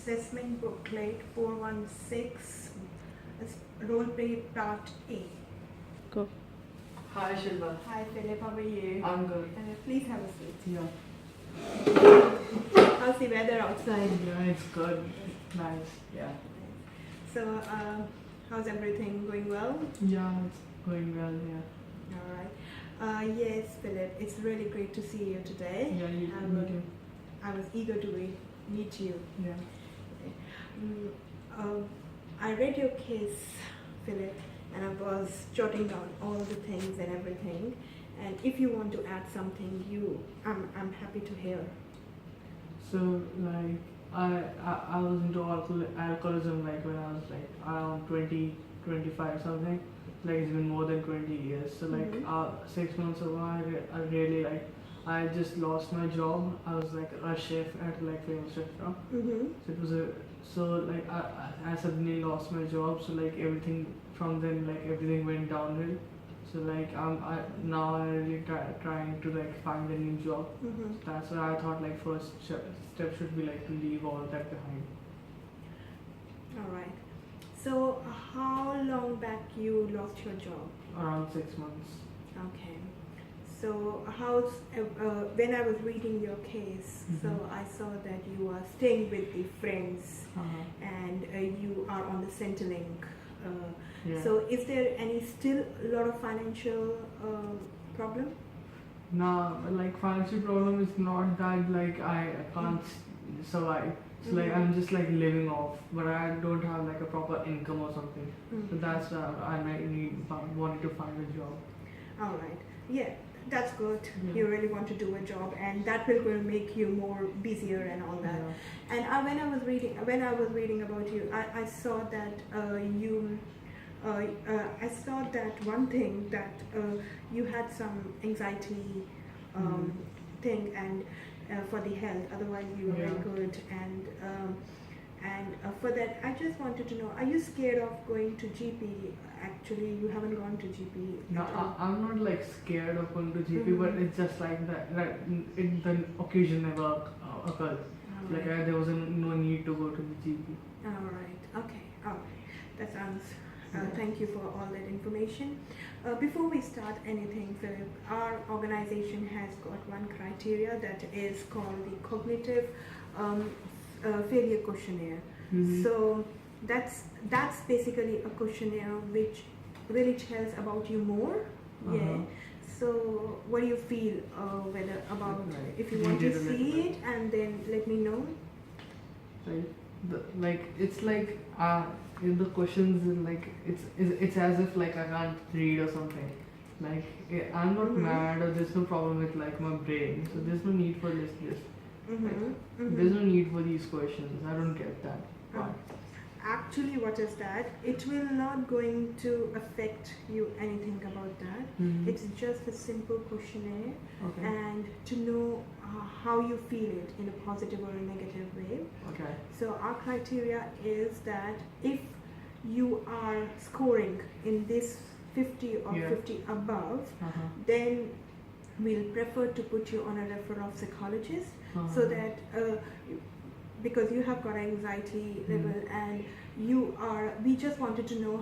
Assessment Booklet 416, Roleplay Part A. Go. Hi Shilva. Hi Philip, how are you? I'm good. Please have a seat. Yeah. How's the weather outside? Yeah, it's good. Nice. Yeah. So, how's everything going well? Yeah, it's going well. Yeah. All right. Yes, Philip, it's really great to see you today. Yeah, you I me too. I was eager to meet you. Yeah. I read your case, Philip, and I was jotting down all the things and everything. And if you want to add something, I'm happy to hear. So like I was into alcoholism like when I was like around 20, 25 something. Like it's been more than 20 years. So like 6 months ago, I really like I just lost my job. I was like a chef at like famous restaurant. So it was I suddenly lost my job. So like everything from then like everything went downhill. So like now I'm really trying to like find a new job. So that's why I thought like first step should be like to leave all that behind. All right. So how long back you lost your job? Around 6 months. Okay. So how's when I was reading your case, so I saw that you are staying with the friends and you are on the Centrelink. Yeah. So is there any still a lot of financial problem? No, like financial problem is not that like I can't survive. So like I'm just like living off, but I don't have like a proper income or something. So that's why I wanted to find a job. All right. Yeah, that's good. Yeah. You really want to do a job, and that will make you more busier and all that. Yeah. And when I was reading about you, I saw that I saw that one thing that you had some anxiety thing and for the health. Otherwise, you were very good. And for that, I just wanted to know: are you scared of going to GP? Actually, you haven't gone to GP. No, I'm not like scared of going to GP, but it's just like that. The occasion never occurred. Like there was no need to go to the GP. All right. Okay. All right. That sounds. Thank you for all that information. Before we start anything, Philip, our organization has got one criteria that is called the cognitive failure questionnaire. So that's basically a questionnaire which really tells about you more. Yeah. So what do you feel whether about if you want to see it, and then let me know. It's like in the questions like it's as if like I can't read or something. Like I'm not mad or there's no problem with like my brain, so there's no need for this. There's no need for these questions. I don't get that part. Actually, what is that? It will not going to affect you anything about that. It's just a simple questionnaire, and to know how you feel it in a positive or a negative way. Okay. So our criteria is that if you are scoring in this 50 or 50 above, then we'll prefer to put you on a referral psychologist, so that because you have got anxiety level and we just wanted to know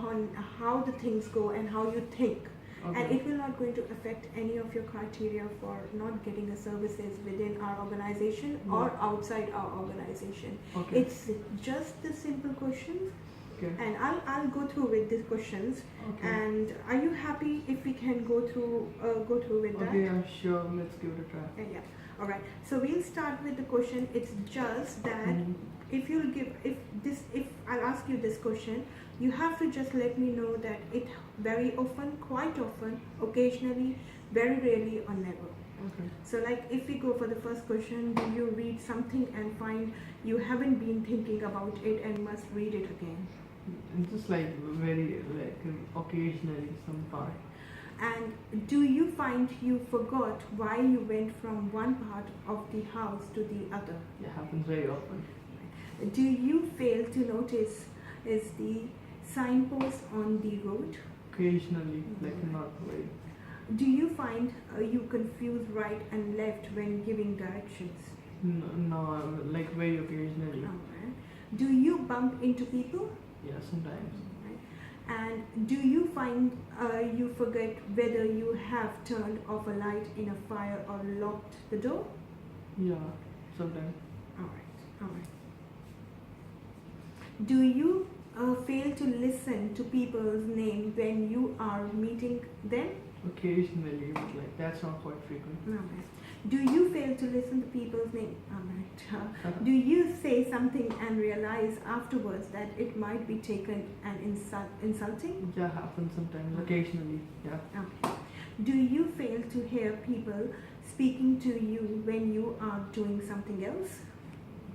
how the things go and how you think. And it will not going to affect any of your criteria for not getting the services within our organization or outside our organization. It's just the simple questions. And I'll go through with these questions. And are you happy if we can go through with that? Okay, yeah, sure. Let's give it a try. Yeah. All right. So we'll start with the question. It's just that if I'll ask you this question, you have to just let me know that it very often, quite often, occasionally, very rarely, or never. So like if we go for the first question, do you read something and find you haven't been thinking about it and must read it again? Just like very like occasionally some part. And do you find you forgot why you went from one part of the house to the other? It happens very often. Do you fail to notice is the signpost on the road? Occasionally, like not very. Do you find you confuse right and left when giving directions? No, like very occasionally. Alright. bump into people? Yeah, sometimes. Right. And do you find you forget whether you have turned off a light in a fire or locked the door? Yeah, sometimes. Alright. Do you fail to listen to people's name when you are meeting them? Occasionally, but like that's not quite frequent. Alright. Do you fail to listen to people's name? Alright. Do you say something and realize afterwards that it might be taken and insulting? Yeah, happens sometimes. Occasionally, yeah. Okay. Do you fail to hear people speaking to you when you are doing something else?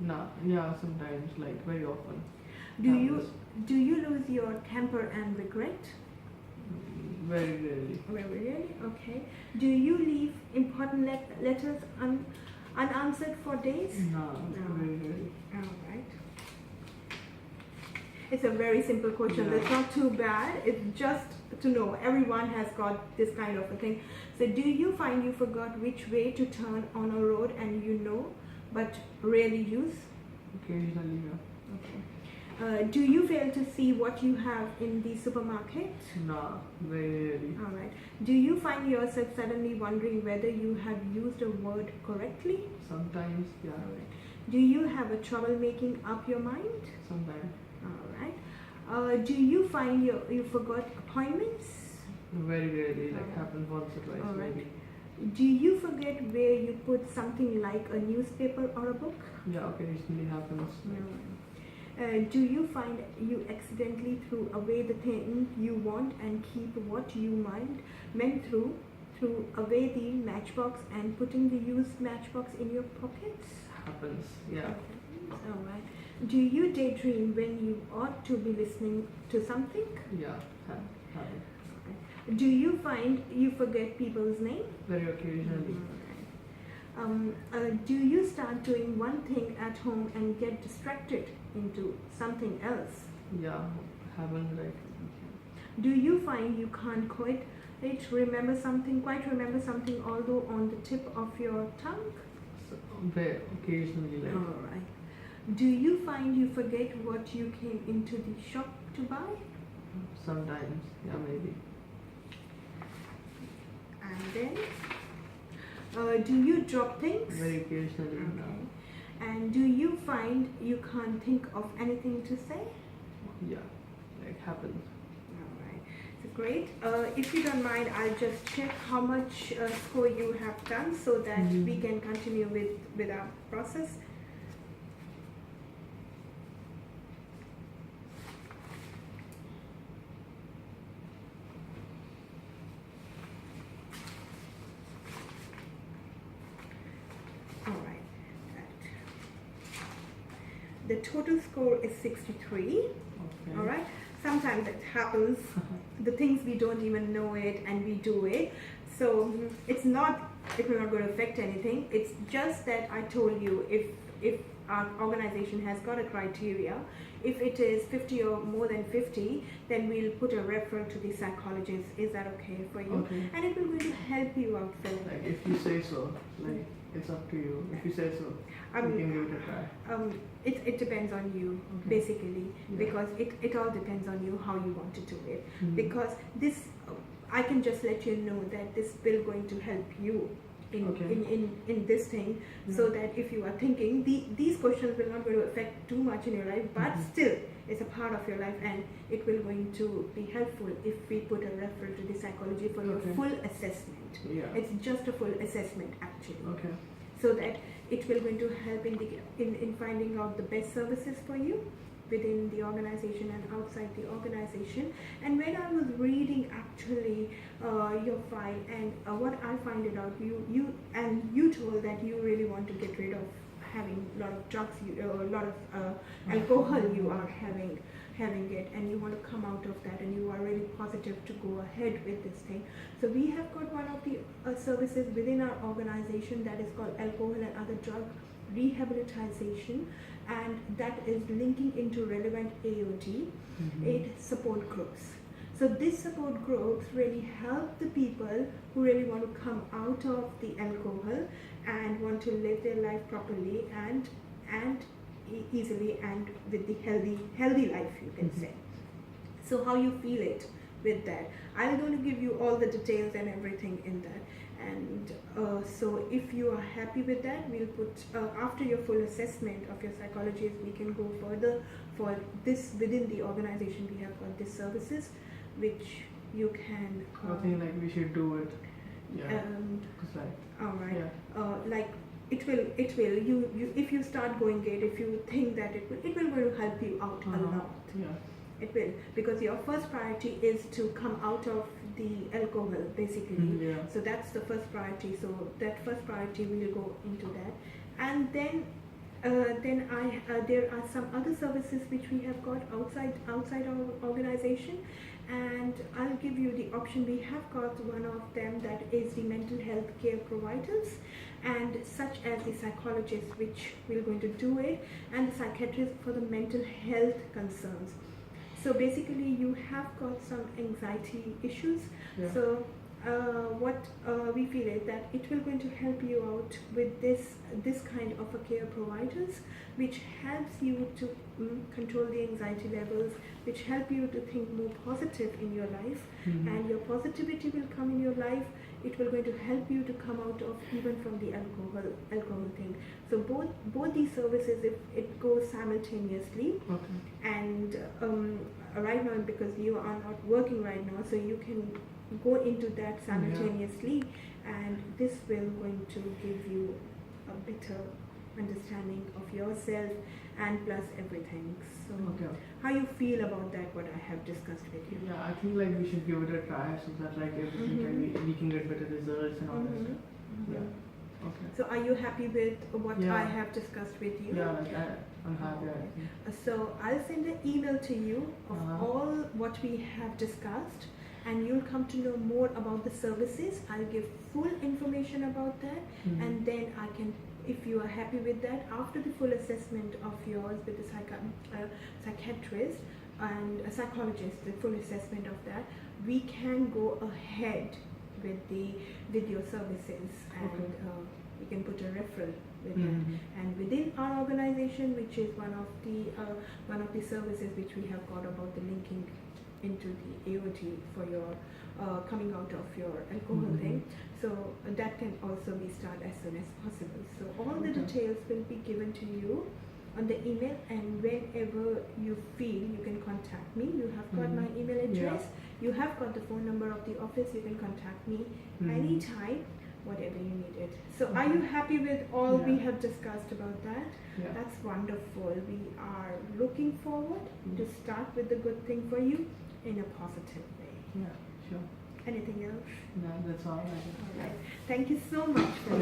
Nah, yeah, sometimes, like very often. Do you lose your temper and regret? Very rarely. Very rarely. Okay. Do you leave important letters unanswered for days? No, very rarely. All right. It's a very simple question. Yeah. It's not too bad. It's just to know. Everyone has got this kind of a thing. So, do you find you forgot which way to turn on a road and you know, but rarely use? Occasionally, yeah. Okay. Do you fail to see what you have in the supermarket? Nah, very rarely. All right. Do you find yourself suddenly wondering whether you have used a word correctly? Sometimes, yeah. All right. Do you have a trouble making up your mind? Sometimes. All right. Do you find you forgot appointments? Very rarely, like Alright. happens once or twice, Alright. maybe. Do you forget where you put something like a newspaper or a book? Yeah, occasionally happens. Do you find you accidentally threw away the thing you want and keep what you meant threw away the matchbox and putting the used matchbox in your pockets? Happens, yeah. Okay. Alright. Do you daydream when you ought to be listening to something? Yeah, happens. Do you find you forget people's name? Very occasionally. Do you start doing one thing at home and get distracted into something else? Yeah, happens like. Do you find you can't quite remember something, although on the tip of your tongue? So, very occasionally, like. Alright. Do you find you forget what you came into the shop to buy? Sometimes, yeah, maybe. And then, do you drop things? Very occasionally, Okay. And do you find you can't think of anything to say? Yeah, like happens. Alright, so great. If you don't mind, I'll just check how much score you have done so that we can continue with our process. Alright. The total score is 63. Okay. Alright. Sometimes it happens, the things we don't even know it and we do it. So it will not going to affect anything. It's just that I told you if our organization has got a criteria, if it is 50 or more than 50, then we'll put a referral to the psychologist. Is that okay for you? Okay. And it will going to help you out, Phil. Like if you say so, like it's up to you. If you say so, we can give it a try. It depends on you, basically, because it all depends on you how you want to do it. Because this, I can just let you know that this will going to help you in this thing, so that if you are thinking these questions will not going to affect too much in your life, but still it's a part of your life and it will going to be helpful if we put a referral to the psychology for your full assessment. It's just a full assessment actually. So that it will going to help in finding out the best services for you within the organization and outside the organization. And when I was reading actually your file and what I find it out, you told that you really want to get rid of having a lot of drugs, a lot of alcohol you are having it, and you want to come out of that, and you are really positive to go ahead with this thing. So we have got one of the services within our organization that is called alcohol and other drug rehabilitation, and that is linking into relevant AOD, aid support groups. So this support groups really help the people who really want to come out of the alcohol and want to live their life properly and easily and with the healthy life, you can say. So how you feel it with that? I'm going to give you all the details and everything in that. And so if you are happy with that, we'll put after your full assessment of your psychologist, we can go further for this. Within the organization, we have got these services which you can I think like we should do it. Yeah. All right. Yeah. Like it will you if you start going it, if you think that it will going to help you out a lot. Yeah. It will, because your first priority is to come out of the alcohol basically. Yeah. So that's the first priority. So that first priority will go into that, and then there are some other services which we have got outside our organization, and I'll give you the option. We have got one of them that is the mental health care providers, and such as the psychologist which we're going to do it, and the psychiatrist for the mental health concerns. So basically you have got some anxiety issues. Yeah. So what we feel is that it will going to help you out with this kind of a care providers, which helps you to control the anxiety levels, which help you to think more positive in your life, and your positivity will come in your life. It will going to help you to come out of even from the alcohol thing. So both these services, if it goes simultaneously, and right now because you are not working right now, so you can go into that simultaneously, and this will going to give you a better understanding of yourself and plus everything. So how you feel about that, what I have discussed with you? Yeah, I think like we should give it a try so that like everything can we can get better results and all that stuff. Yeah. Okay. So are you happy with what I have discussed with you? Yeah, like I'm happy. So I'll send an email to you of all what we have discussed, and you'll come to know more about the services. I'll give full information about that, and then I can, if you are happy with that, after the full assessment of yours with the psychiatrist and a psychologist, the full assessment of that, we can go ahead with your services, and we can put a referral with that. And within our organization, which is one of the services which we have got about the linking into the AOT for your coming out of your alcohol thing, so that can also be started as soon as possible. So all the details will be given to you on the email, and whenever you feel, you can contact me. You have got my email address, you have got the phone number of the office, you can contact me anytime, whatever you needed. So are you happy with all we have discussed about that? Yeah. That's wonderful. We are looking forward to start with the good thing for you in a positive way. Yeah, sure. Anything else? No, that's all. All right. Thank you so much for